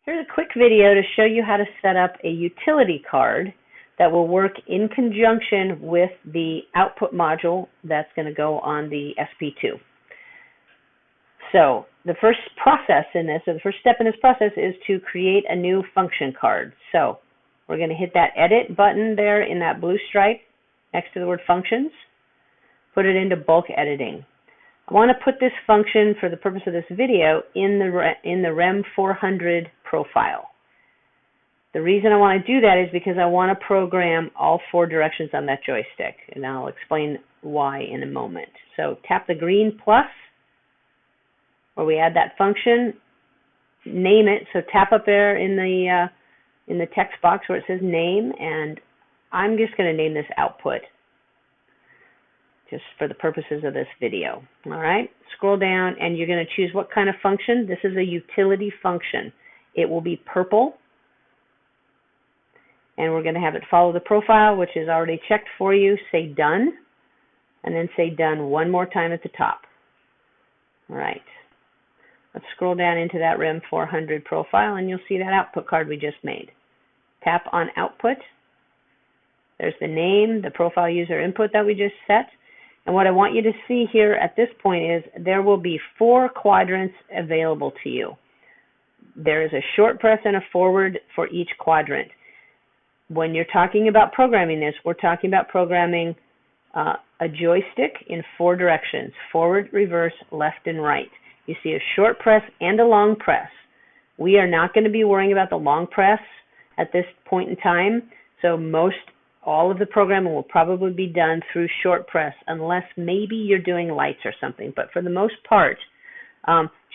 Here's a quick video to show you how to set up a utility card that will work in conjunction with the output module that's going to go on the SP2. So the first process in this, or the first step in this process, is to create a new function card. So we're going to hit that edit button there in that blue stripe next to the word functions, put it into bulk editing. I want to put this function, for the purpose of this video, in the REM 400 profile. The reason I want to do that is because I want to program all four directions on that joystick, and I'll explain why in a moment. So tap the green plus where we add that function, name it. So tap up there in the text box where it says name, and I'm just going to name this output, just for the purposes of this video. All right, scroll down and you're going to choose what kind of function. This is a utility function. It will be purple, and we're going to have it follow the profile, which is already checked for you. Say done, and then say done one more time at the top. All right, let's scroll down into that REM 400 profile, and you'll see that output card we just made. Tap on output. There's the name, the profile user input that we just set. And what I want you to see here at this point is there will be 4 quadrants available to you. There is a short press and a forward for each quadrant. When you're talking about programming this, we're talking about programming a joystick in 4 directions: forward, reverse, left, and right. You see a short press and a long press. We are not going to be worrying about the long press at this point in time, so all of the programming will probably be done through short press, unless maybe you're doing lights or something. But for the most part,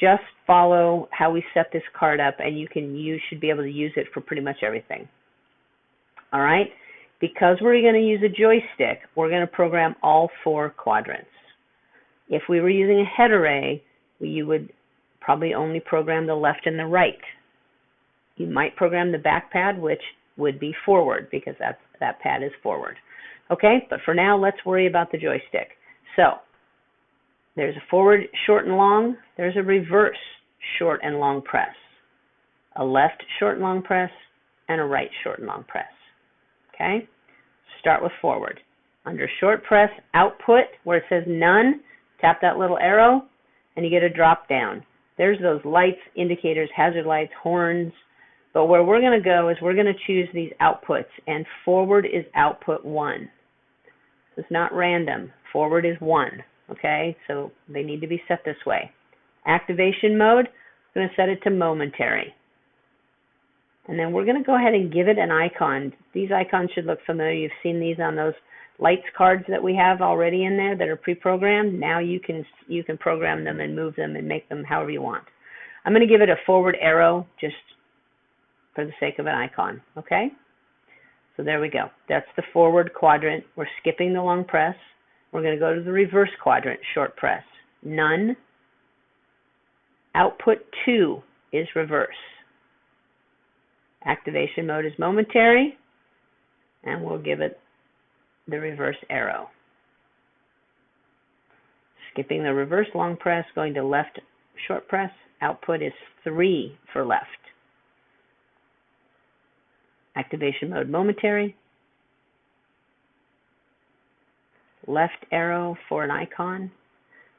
just follow how we set this card up, and you should be able to use it for pretty much everything. All right? Because we're going to use a joystick, we're going to program all 4 quadrants. If we were using a head array, you would probably only program the left and the right. You might program the back pad, which would be forward, because that pad is forward. Okay, but for now, let's worry about the joystick. So there's a forward short and long. There's a reverse short and long press, a left short and long press, and a right short and long press. Okay, start with forward. Under short press, output, where it says none, tap that little arrow, and you get a drop down. There's those lights, indicators, hazard lights, horns. But where we're going to go is we're going to choose these outputs, and forward is output 1. So it's not random. Forward is 1, okay? So they need to be set this way. Activation mode, I'm going to set it to momentary. And then we're going to go ahead and give it an icon. These icons should look familiar. You've seen these on those lights cards that we have already in there that are pre-programmed. Now you can program them and move them and make them however you want. I'm going to give it a forward arrow, just for the sake of an icon, okay? So there we go. That's the forward quadrant. We're skipping the long press. We're going to go to the reverse quadrant, short press. None. Output 2 is reverse. Activation mode is momentary, and we'll give it the reverse arrow. Skipping the reverse long press, going to left short press. Output is 3 for left. Activation mode momentary. Left arrow for an icon.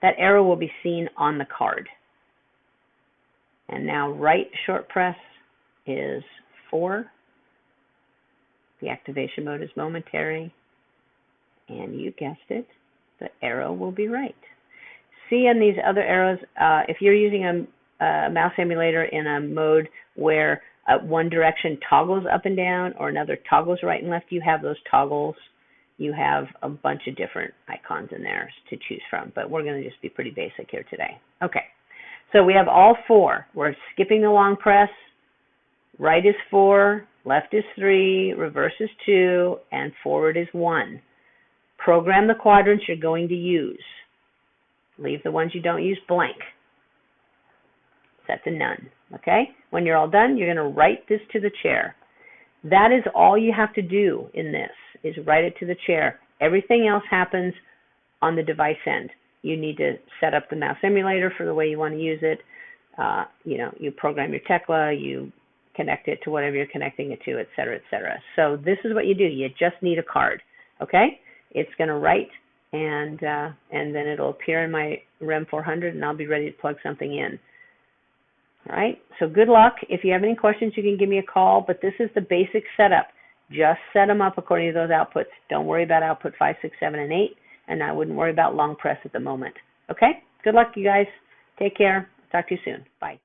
That arrow will be seen on the card. And now right short press is 4. The activation mode is momentary. And you guessed it, the arrow will be right. See on these other arrows, if you're using a mouse emulator in a mode where one direction toggles up and down or another toggles right and left, you have those toggles. You have a bunch of different icons in there to choose from, but we're going to just be pretty basic here today. Okay, so we have all 4. We're skipping the long press. Right is 4, left is 3, reverse is 2, and forward is 1. Program the quadrants you're going to use. Leave the ones you don't use blank. Set to none. Okay? When you're all done, you're going to write this to the chair. That is all you have to do in this, is write it to the chair. Everything else happens on the device end. You need to set up the mouse emulator for the way you want to use it. You program your Tekla, you connect it to whatever you're connecting it to, et cetera, et cetera. So this is what you do. You just need a card, okay? It's going to write, and then it'll appear in my REM 400, and I'll be ready to plug something in. All right, so good luck. If you have any questions, you can give me a call, but this is the basic setup. Just set them up according to those outputs. Don't worry about output 5, 6, 7, and 8, and I wouldn't worry about long press at the moment. Okay, good luck, you guys. Take care. Talk to you soon. Bye.